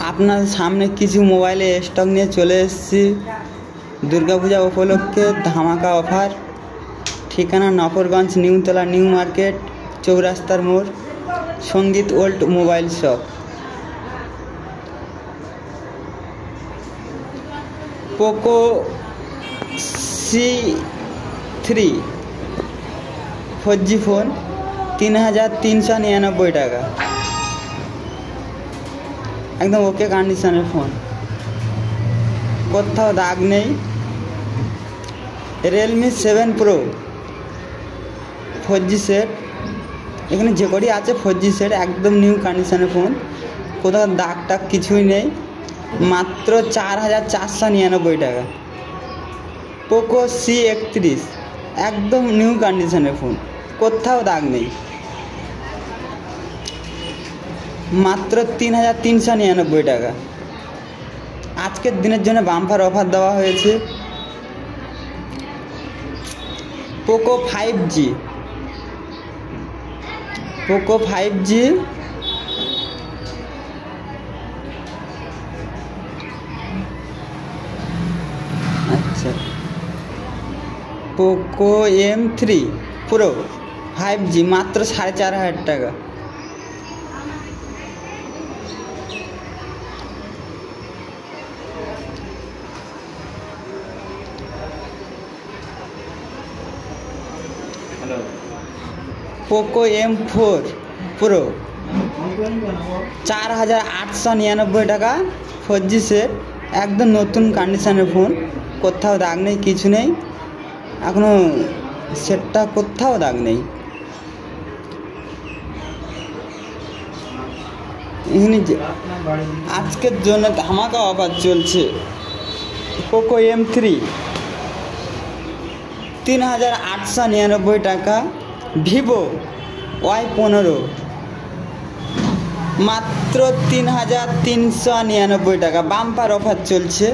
আপনার সামনে কিছু মোবাইলে স্টক নিয়ে চলে এসেছি। দুর্গাপূজা উপলক্ষে ধামাকা অফার। ঠিকানা নফরগঞ্জ নিউতলা নিউ মার্কেট চৌরাস্তার মোড়, সঙ্গীত old mobile shop. Poco C3 4G phone 3399 টাকা, একদম ওকে কন্ডিশনের ফোন, কোথাও দাগ নেই। রিয়েলমি 7 Pro 4G সেট, এখানে যে কটি আছে 4G সেট, একদম নিউ কন্ডিশনের ফোন, কোথাও দাগ টাগ কিছুই নেই, মাত্র 4499 টাকা। পোকো C31 একদম নিউ কন্ডিশনের ফোন, কোথাও দাগ নেই, মাত্র 3399 টাকা। আজকের দিনের জন্য বাম্পার অফার দেওয়া হয়েছে। পোকো 5G আচ্ছা, পোকো M3 Pro 5G মাত্র 4500 টাকা। পোকো M4 Pro 4899 টাকা, 4G সেট, একদম নতুন কন্ডিশনের ফোন, কোথাও দাগ নেই কিছু নেই, এখনো সেটটা কোথাও দাগ নেই। আজকের জন্য ধামাকা অফার চলছে। পোকো M3 3899 টাকা। ভিভো Y15 মাত্র 3399 টাকা, বাম্পার অফার চলছে।